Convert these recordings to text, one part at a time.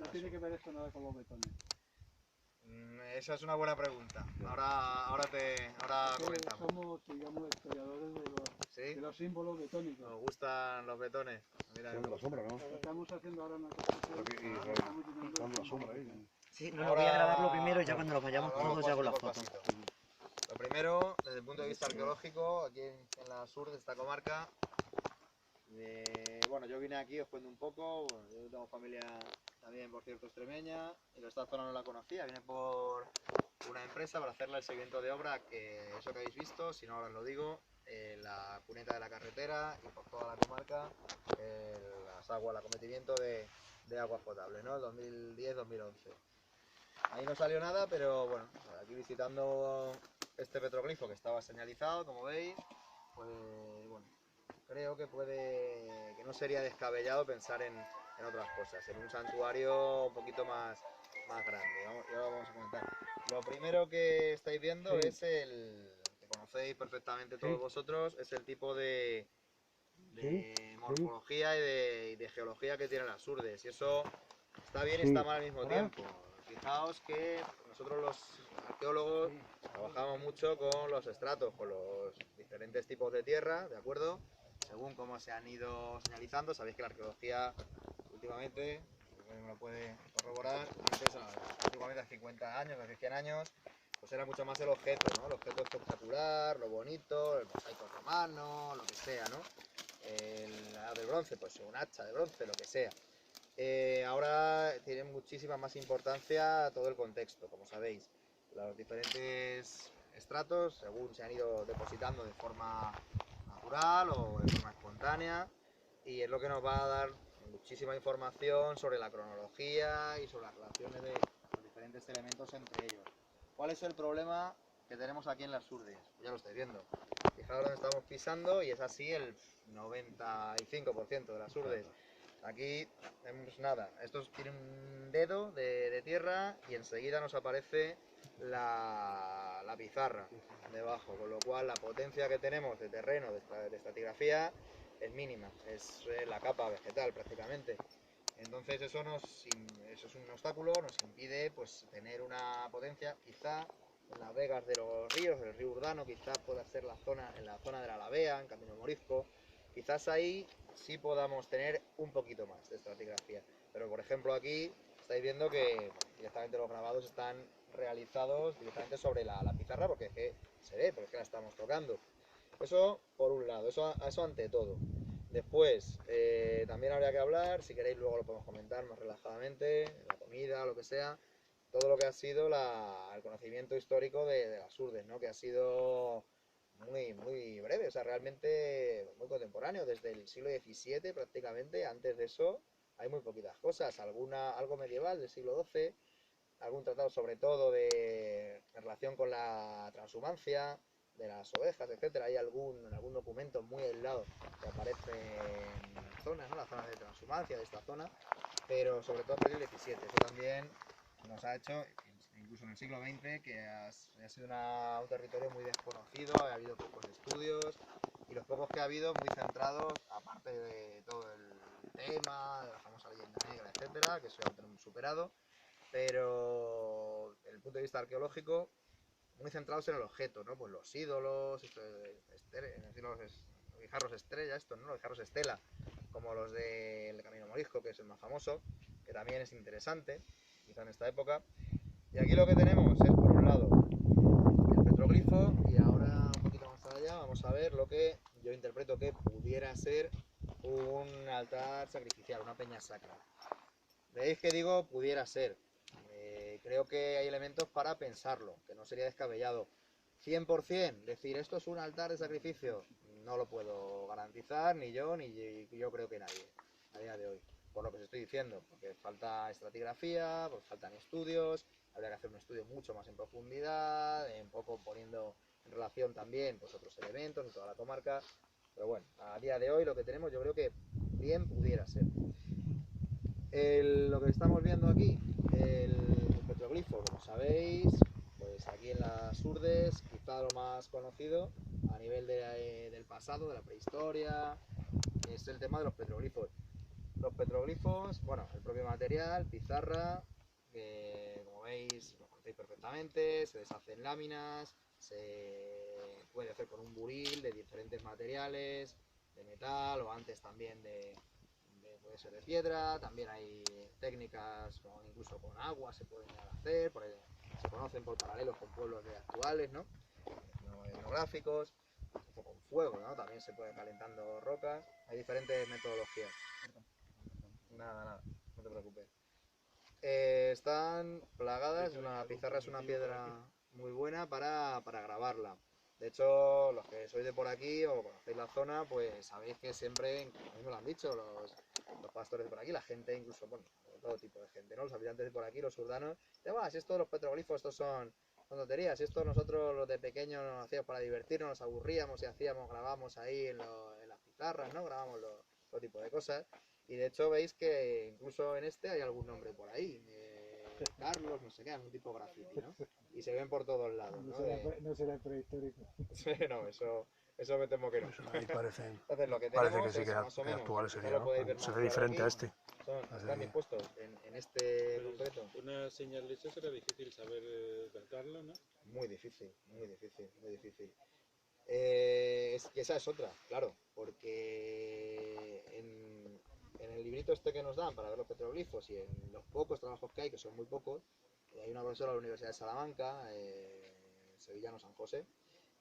No tiene que ver esto nada con los betones. Esa es una buena pregunta. Ahora comentamos. Somos, digamos, historiadores ¿Sí? de los símbolos betónicos. ¿Nos gustan los betones? Mira, Son de la sombra, ¿no? Estamos haciendo ahora una cosa. Dando la sombra ahí. Sí, no, voy a grabarlo primero y ya cuando nos vayamos todos ya hago la foto. Lo primero, desde el punto de vista arqueológico, aquí en la sur de esta comarca, bueno, yo vine aquí, os cuento un poco, yo tengo familia también, por cierto, extremeña, y esta zona no la conocía, vine por una empresa para hacerle el seguimiento de obra, que eso que habéis visto, si no ahora os lo digo, la cuneta de la carretera y por toda la comarca, las aguas, el acometimiento de aguas potables, ¿no? 2010-2011. Ahí no salió nada, pero bueno, aquí visitando este petroglifo que estaba señalizado, como veis, pues bueno, creo que no sería descabellado pensar en otras cosas, en un santuario un poquito más grande, y ahora vamos a comentar. Lo primero que estáis viendo es el que conocéis perfectamente todos vosotros, es el tipo de morfología y de geología que tienen las Urdes, y eso está bien y está mal al mismo tiempo. Fijaos que nosotros los arqueólogos trabajamos mucho con los estratos, con los diferentes tipos de tierra, ¿de acuerdo? Según cómo se han ido señalizando, sabéis que la arqueología últimamente, me lo puede corroborar, antiguamente hace 50 años, hace 100 años, pues era mucho más el objeto, ¿no? El objeto espectacular, lo bonito, el mosaico romano, lo que sea, ¿no? La de bronce, pues un hacha de bronce, lo que sea. Ahora tiene muchísima más importancia todo el contexto, como sabéis. Los diferentes estratos, según se han ido depositando de forma natural o de forma espontánea, y es lo que nos va a dar muchísima información sobre la cronología y sobre las relaciones de los diferentes elementos entre ellos. ¿Cuál es el problema que tenemos aquí en las Urdes? Ya lo estáis viendo. Fijaos dónde estamos pisando y es así el 95% de las Urdes. Aquí tenemos nada, esto tiene un dedo de tierra y enseguida nos aparece la pizarra debajo, con lo cual la potencia que tenemos de terreno, de estratigrafía, es mínima, es la capa vegetal prácticamente. Entonces eso es un obstáculo, nos impide pues tener una potencia. Quizá en las vegas de los ríos, del río Urdano, quizá pueda ser en la zona de la Alavea, en Camino Morisco, quizás ahí sí podamos tener un poquito más de estratigrafía. Pero por ejemplo aquí estáis viendo que directamente los grabados están realizados directamente sobre la pizarra, porque es que se ve, porque es que la estamos tocando. Eso por un lado, eso ante todo. Después, también habría que hablar, si queréis luego lo podemos comentar más relajadamente, la comida, lo que sea, todo lo que ha sido el conocimiento histórico de las Urdes, ¿no? Que ha sido muy breve, o sea, realmente muy contemporáneo, desde el siglo XVII prácticamente. Antes de eso hay muy poquitas cosas, algo medieval del siglo XII, algún tratado sobre todo en relación con la transhumancia de las ovejas, etcétera. Hay algún documento muy aislado que aparece en zonas, ¿no? La zona de transhumancia de esta zona, pero sobre todo a partir del XVII. Eso también nos ha hecho, incluso en el siglo XX, que ha sido un territorio muy desconocido, ha habido pocos estudios, y los pocos que ha habido muy centrados, aparte de todo el tema, de la famosa leyenda negra, etcétera, que eso ya lo tenemos superado, pero desde el punto de vista arqueológico, muy centrados en el objeto, ¿no? Pues los ídolos, los guijarros estrella, ¿no? Los guijarros estela, como los del Camino Morisco, que es el más famoso, que también es interesante, quizá en esta época. Y aquí lo que tenemos es, por un lado, el petroglifo, y ahora un poquito más allá vamos a ver lo que yo interpreto que pudiera ser un altar sacrificial, una peña sacra. Veis que digo pudiera ser. Creo que hay elementos para pensarlo, que no sería descabellado. 100% decir esto es un altar de sacrificio, no lo puedo garantizar, ni yo creo que nadie, a día de hoy. Por lo que os estoy diciendo, porque falta estratigrafía, pues faltan estudios, habría que hacer un estudio mucho más en profundidad, un poco poniendo en relación también pues otros elementos en toda la comarca. Pero bueno, a día de hoy lo que tenemos yo creo que bien pudiera ser. Lo que estamos viendo aquí, el petroglifo, como sabéis, pues aquí en las Urdes, quizá lo más conocido a nivel del pasado, de la prehistoria, es el tema de los petroglifos. los petroglifos, bueno, el propio material, pizarra, que como veis lo conocéis perfectamente, se deshace en láminas, se puede hacer con un buril de diferentes materiales, de metal o antes también puede ser de piedra, también hay técnicas incluso con agua se pueden llegar a hacer, se conocen por paralelos con pueblos actuales, ¿no? Etnográficos, o con fuego, ¿no? También se puede calentando rocas, hay diferentes metodologías. Nada, no te preocupes. Están plagadas, la pizarra es una piedra muy buena para grabarla. De hecho, los que sois de por aquí o conocéis la zona, pues sabéis que siempre, a mí me lo han dicho los pastores de por aquí, la gente, incluso, bueno, todo tipo de gente, ¿no? Los habitantes de por aquí, los urdanos, si esto de los petroglifos, estos son tonterías, si esto nosotros los de pequeños nos hacíamos para divertirnos, nos aburríamos y grabamos ahí en las pizarras, ¿no? Grabamos todo tipo de cosas. Y de hecho veis que incluso en este hay algún nombre por ahí, Carlos, no sé qué, algún tipo de graffiti, ¿no? Y se ven por todos lados, ¿no? No será prehistórico. No, eso me temo que no. Ahí parecen. Entonces lo que Parece tenemos que sí, es que más o menos, actuales quizá sería, lo podéis ver ¿no? más Se ve claro diferente a aquí, este. están dispuestos en este concreto. Una señal de esa será difícil saber datarlo, ¿no? Muy difícil, muy difícil, muy difícil. Es que esa es otra, claro, porque en el librito este que nos dan para ver los petroglifos y en los pocos trabajos que hay, que son muy pocos, hay una profesora de la Universidad de Salamanca, Sevillano San José,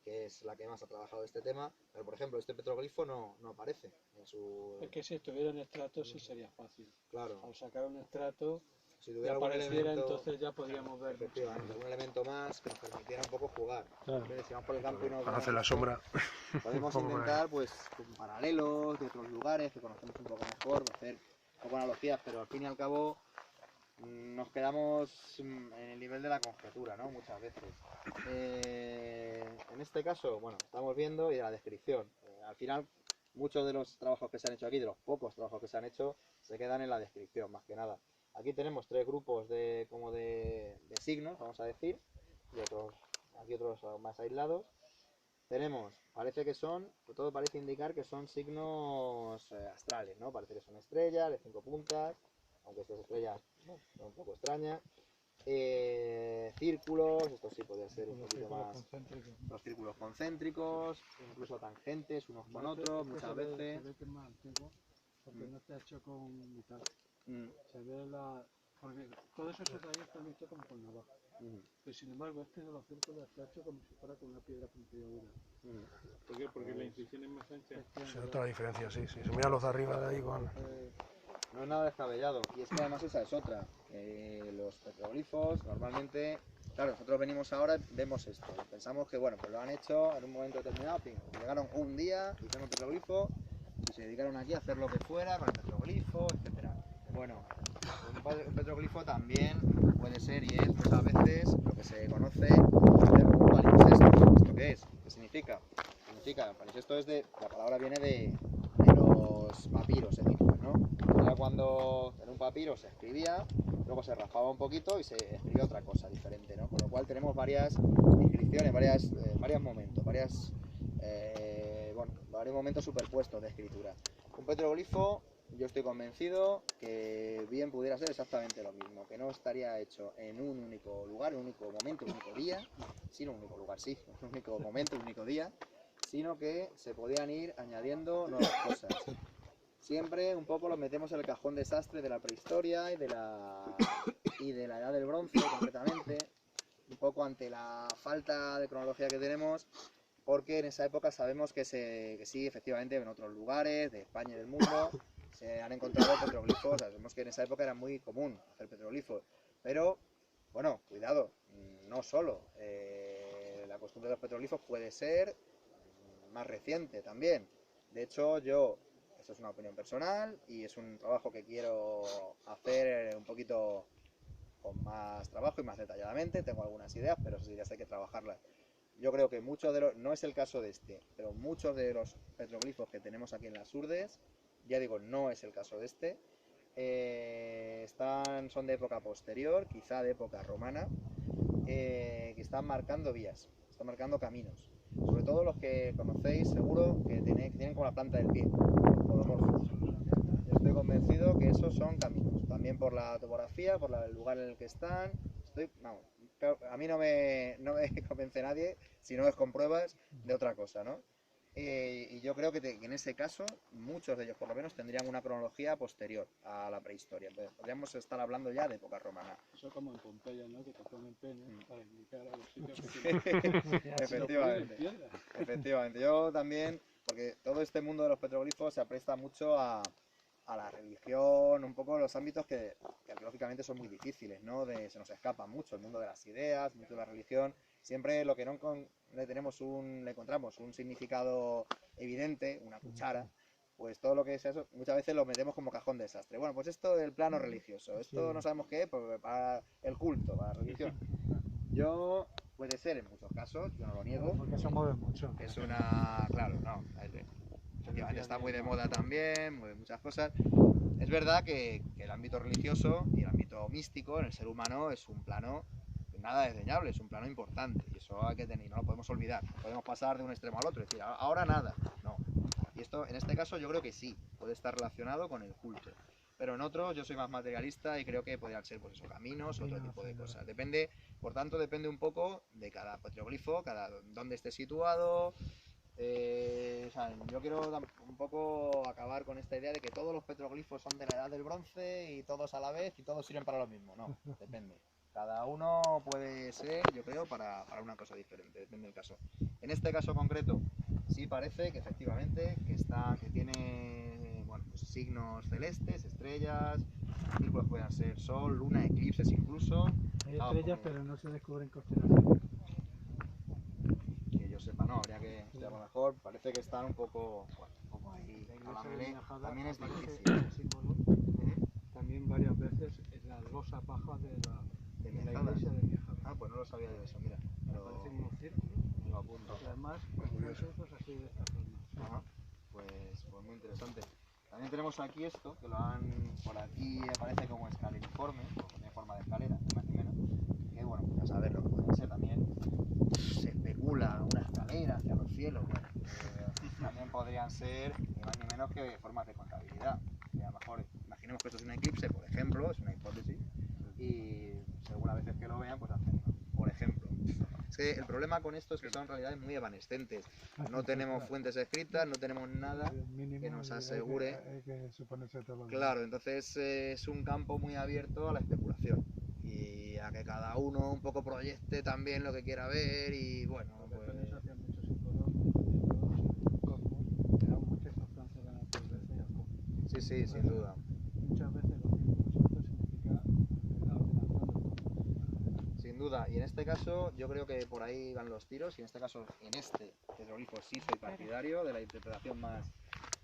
que es la que más ha trabajado este tema, pero por ejemplo este petroglifo no aparece en su... Es que si estuviera en estrato sí sería fácil. Claro, Al sacar un estrato si y tuviera algún apareciera, elemento, entonces ya podríamos ver. efectivamente, algún elemento más que nos permitiera un poco jugar. Claro. Si vamos por el campo y nos Para hacer vemos la esto, sombra. podemos intentar, pues, con paralelos de otros lugares que conocemos un poco mejor, hacer un poco analogías, pero al fin y al cabo nos quedamos en el nivel de la conjetura, ¿no? Muchas veces. En este caso, bueno, estamos viendo y de la descripción. Al final, muchos de los trabajos que se han hecho aquí, de los pocos trabajos que se han hecho, se quedan en la descripción, más que nada. Aquí tenemos tres grupos de signos, vamos a decir, y aquí otros más aislados. Parece que son, todo parece indicar que son signos astrales, ¿no? Parece que son estrellas de 5 puntas, aunque estas estrellas son un poco extrañas. Círculos, esto sí podría ser un poquito más, los círculos concéntricos, incluso tangentes unos con otros, muchas veces. Se ve que es más antiguo, porque no está hecho con metal. Se ve porque todos esos detalles están hechos como con navaja. Pero sin embargo, este de los círculos está hecho como si fuera con una piedra puntiaguda. ¿Por qué? Porque la incisión es más ancha. Se nota la diferencia, sí. Si se mira los de arriba de ahí con... No es nada descabellado. Y es que además esa es otra. Los petroglifos normalmente, claro, nosotros venimos ahora, vemos esto. Pensamos que bueno, pues lo han hecho en un momento determinado. Llegaron un día, hicieron un petroglifo y se dedicaron aquí a hacer lo que fuera con el petroglifo, etcétera. Bueno, un petroglifo también puede ser y es muchas veces lo que se conoce como un palimpsesto. ¿Esto qué es? ¿Qué significa? Palimpsesto la palabra viene de los papiros egipcios, ¿no? Era cuando en un papiro se escribía, luego se raspaba un poquito y se escribía otra cosa diferente, ¿no? Con lo cual tenemos varias inscripciones, varios momentos, varios momentos superpuestos de escritura. Un petroglifo, yo estoy convencido que bien pudiera ser exactamente lo mismo, que no estaría hecho en un único lugar, un único momento, un único día, sino un único lugar, sí, un único momento, un único día, sino que se podían ir añadiendo nuevas cosas. Siempre un poco los metemos en el cajón desastre de la prehistoria y de la edad del bronce, concretamente, un poco ante la falta de cronología que tenemos, porque en esa época sabemos que sí, efectivamente, en otros lugares de España y del mundo se han encontrado petroglifos. Sabemos que en esa época era muy común hacer petroglifos, pero bueno, cuidado, no solo. La costumbre de los petroglifos puede ser más reciente también. De hecho, esto es una opinión personal y es un trabajo que quiero hacer un poquito con más trabajo y más detalladamente. Tengo algunas ideas, pero esas ideas hay que trabajarlas. Yo creo que no es el caso de este, pero muchos de los petroglifos que tenemos aquí en las Urdes, ya digo, no es el caso de este, son de época posterior, quizá de época romana, que están marcando vías, están marcando caminos. Sobre todo los que conocéis, seguro, que tienen como la planta del pie, podomorfos. estoy convencido que esos son caminos. También por la topografía, por el lugar en el que están. Vamos, a mí no me convence nadie, si no es con pruebas, de otra cosa, ¿no? Y yo creo que en ese caso, muchos de ellos por lo menos tendrían una cronología posterior a la prehistoria. Entonces, podríamos estar hablando ya de época romana. Eso como en Pompeya, ¿no? Que te ponen pene para indicar a los sitios Efectivamente. Efectivamente. Yo también, porque todo este mundo de los petroglifos se apresta mucho a la religión, un poco los ámbitos que arqueológicamente son muy difíciles, ¿no? Se nos escapa mucho el mundo de las ideas, mucho de la religión. Siempre lo que no le encontramos un significado evidente, una cuchara, pues todo lo que es eso, muchas veces lo metemos como cajón de desastre. Bueno, pues esto del plano religioso, esto no sabemos qué es, pues para el culto, para la religión. Puede ser en muchos casos, yo no lo niego. Porque se mueve mucho. Es claro, no, efectivamente está muy de moda también, mueve muchas cosas. Es verdad que el ámbito religioso y el ámbito místico en el ser humano es un plano nada desdeñable, es un plano importante y eso hay que tener, no lo podemos olvidar, no podemos pasar de un extremo al otro, es decir, ahora nada, no. Y esto, en este caso, yo creo que sí, puede estar relacionado con el culto. Pero en otros yo soy más materialista y creo que podrían ser, pues eso, caminos, otro tipo de cosas. Depende, por tanto, depende un poco de cada petroglifo, dónde esté situado. O sea, yo quiero un poco acabar con esta idea de que todos los petroglifos son de la edad del bronce y todos a la vez y todos sirven para lo mismo. No, depende. Cada uno puede ser, yo creo, para una cosa diferente, depende del caso. En este caso concreto, sí parece que efectivamente que tiene bueno, pues signos celestes, estrellas, círculos pueden ser sol, luna, eclipses incluso. Hay estrellas, pero no se descubren constelaciones. Que yo sepa, no, habría que a lo mejor parece que están un poco ahí. También es difícil. Símbolo, también varias veces en la losa paja de la iglesia de Miajada. Ah, pues no lo sabía de eso, mira. Aparecen unos círculos. Me lo apunto. Y además, curiosos así de esta forma. Ajá. Pues muy interesante. También tenemos aquí esto, que por aquí aparece como escaleriforme, porque tiene forma de escalera, ni más ni menos. Que bueno, ya saber lo que puede ser también. Se especula una escalera hacia los cielos, bueno, también podrían ser ni más ni menos que formas de contabilidad. Que a lo mejor, imaginemos que esto es un eclipse, por ejemplo, es una hipótesis, y según a veces que lo vean, pues hacen, por ejemplo. Es que el problema con esto es que son realidades muy evanescentes. No tenemos fuentes escritas, no tenemos nada que nos asegure. Hay que suponerse todo lo Claro, entonces es un campo muy abierto a la especulación y a que cada uno un poco proyecte también lo que quiera ver y bueno, pues... hacían muchos símbolos del cosmos, que dan mucha importancia a la naturaleza y al cosmos. Sí, sí, sin duda. Muchas veces los círculos estos significa la ordenación del cosmos. Sin duda, y en este caso yo creo que por ahí van los tiros y en este caso, en este petroglifo sí soy partidario de la interpretación más,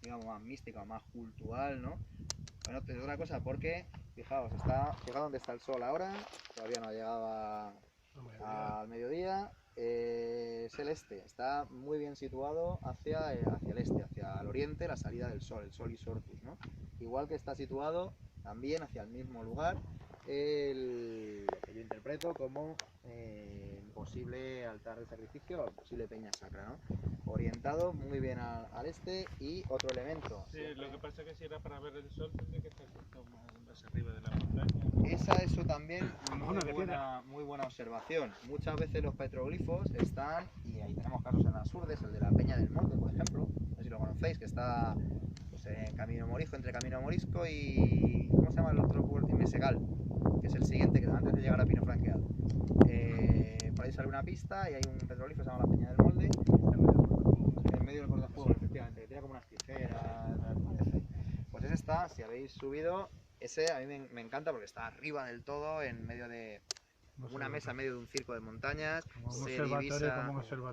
digamos, más mística, más cultural, ¿no? Bueno, te digo otra cosa, porque fijaos dónde está el sol ahora, todavía no ha llegado al mediodía, es el este, está muy bien situado hacia el este, hacia el oriente, la salida del sol, el sol Isorcus, ¿no? Igual que está situado también hacia el mismo lugar, lo que yo interpreto como posible altar de sacrificio o posible peña sacra, ¿no? Orientado muy bien al este y otro elemento. Sí, lo que pasa es que si era para ver el sol tendría que estar justo más arriba de la montaña. Eso también, muy buena observación. Muchas veces los petroglifos están, y ahí tenemos casos en las Urdes, el de la Peña del Monte, por ejemplo, no sé si lo conocéis, que está pues, en Camino Morisco, entre Camino Morisco y... ¿cómo se llama el otro pueblo? Mesegal, que es el siguiente, que antes de llegar a Pino Franqueado. Por ahí sale una pista y hay un petroglifo que se llama la Peña del Molde, en medio del cortafuegos, efectivamente, que tiene como unas tijeras, me parece. Pues ese está, si habéis subido, ese a mí me encanta porque está arriba del todo, en medio de una mesa, en medio de un circo de montañas, se divisa,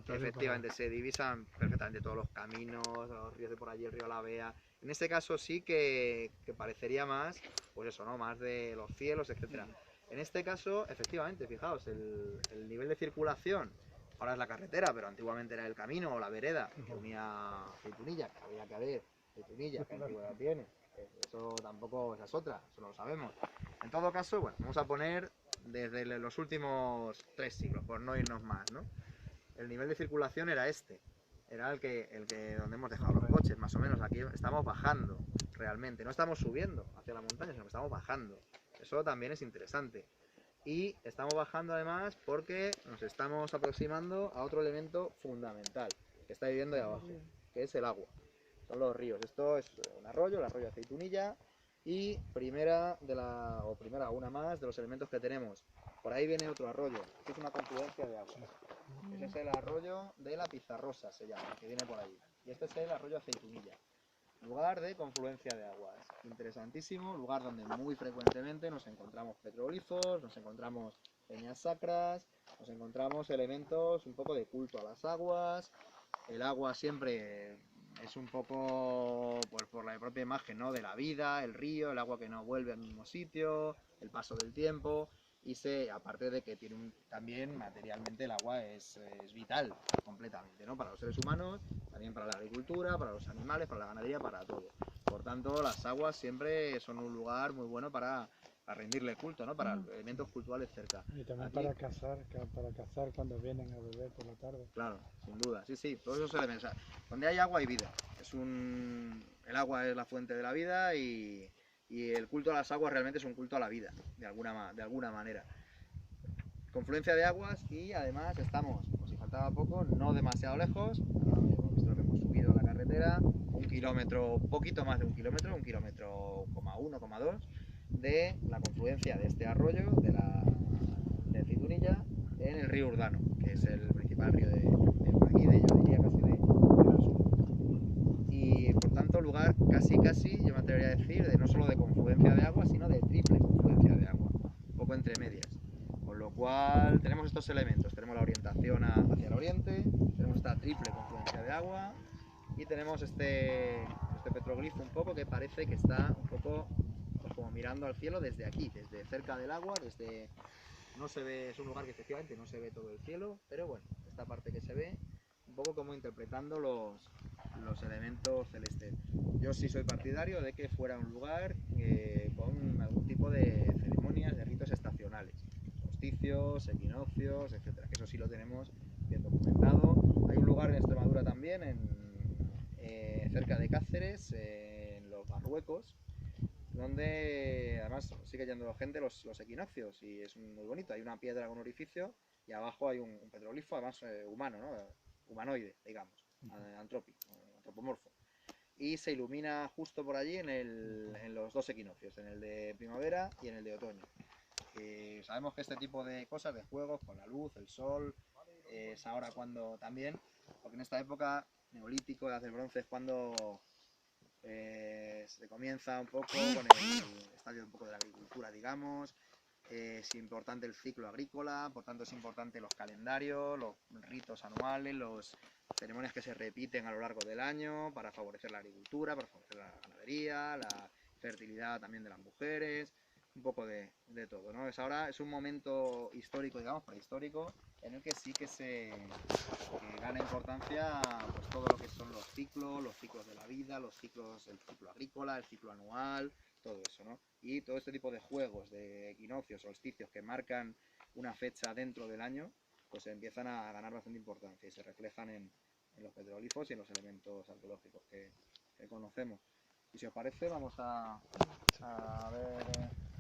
efectivamente, se divisan perfectamente todos los caminos, los ríos de por allí, el río La Vea. En este caso sí que parecería más, pues eso, ¿no? Más de los cielos, etcétera. En este caso, efectivamente, fijaos, el nivel de circulación, ahora es la carretera, pero antiguamente era el camino o la vereda que unía Aceitunilla, que había que ver Aceitunilla, que antigüedad tiene. Eso tampoco, esa es otra, eso no lo sabemos. En todo caso, bueno, vamos a poner desde los últimos 3 siglos, por no irnos más, ¿no? El nivel de circulación era este, era el que donde hemos dejado los coches, más o menos, aquí estamos bajando. realmente. No estamos subiendo hacia la montaña, sino que estamos bajando. Eso también es interesante. Y estamos bajando además porque nos estamos aproximando a otro elemento fundamental que está viviendo ahí abajo, que es el agua. Son los ríos. Esto es un arroyo, el arroyo Aceitunilla, y una más de los elementos que tenemos. Por ahí viene otro arroyo, que es una confluencia de agua. Ese es el arroyo de la Pizarrosa, se llama, que viene por ahí. Y este es el arroyo Aceitunilla. Lugar de confluencia de aguas. Interesantísimo, lugar donde muy frecuentemente nos encontramos petroglifos, nos encontramos peñas sacras, nos encontramos elementos un poco de culto a las aguas. El agua siempre es un poco por la propia imagen, ¿no?, de la vida, el río, el agua que no vuelve al mismo sitio, el paso del tiempo. Y aparte de que tiene también materialmente el agua es vital completamente, ¿no?, para los seres humanos, también para la agricultura, para los animales, para la ganadería, para todo. Por tanto, las aguas siempre son un lugar muy bueno para rendirle culto, ¿no?, para elementos cultuales cerca. Y también Aquí, para cazar cuando vienen a beber por la tarde. claro, sin duda, sí, todos esos elementos. O sea, donde hay agua hay vida. El agua es la fuente de la vida y el culto a las aguas realmente es un culto a la vida, de alguna manera. Confluencia de aguas y además estamos, por si faltaba poco, no demasiado lejos. Hemos visto que hemos subido a la carretera, 1 kilómetro, poquito más de 1 kilómetro, 1,1 kilómetros, 1,2, de la confluencia de este arroyo, de Aceitunilla, en el río Urdano, que es el principal río de por aquí, yo diría casi del sur. Y por tanto, lugar casi, yo me atrevería a decir, no solo de confluencia de agua, sino de triple confluencia de agua, un poco entre medias. Con lo cual tenemos estos elementos, tenemos la orientación hacia el oriente, tenemos esta triple confluencia de agua y tenemos este petroglifo un poco que parece que está un poco pues, como mirando al cielo desde aquí, desde cerca del agua, no se ve, es un lugar que efectivamente no se ve todo el cielo, pero bueno, esta parte que se ve, un poco como interpretando los elementos celestes. Yo sí soy partidario de que fuera un lugar con algún tipo de ceremonias, de ritos estacionales. Solsticios, equinoccios, etcétera, que eso sí lo tenemos bien documentado. Hay un lugar en Extremadura también, cerca de Cáceres, en los Marruecos, donde además sigue yendo gente los equinoccios y es muy bonito. Hay una piedra con orificio y abajo hay un petroglifo, además humano, ¿no?, humanoide, digamos, antropomorfo. Y se ilumina justo por allí en los dos equinoccios, en el de primavera y en el de otoño. Sabemos que este tipo de cosas, de juegos con la luz, el sol, es ahora cuando también, porque en esta época, neolítico, edad del bronce, es cuando se comienza un poco con el estadio un poco de la agricultura, digamos. Es importante el ciclo agrícola, por tanto es importante los calendarios, los ritos anuales, las ceremonias que se repiten a lo largo del año para favorecer la agricultura, para favorecer la ganadería, la fertilidad también de las mujeres, un poco de todo, ¿no? Ahora es un momento histórico, digamos, prehistórico, en el que sí que gana importancia pues todo lo que son los ciclos de la vida, el ciclo agrícola, el ciclo anual, todo eso, ¿no? Y todo este tipo de juegos de equinoccios, solsticios que marcan una fecha dentro del año, pues empiezan a ganar bastante importancia y se reflejan en los petroglifos y en los elementos arqueológicos que conocemos. Y si os parece, vamos a ver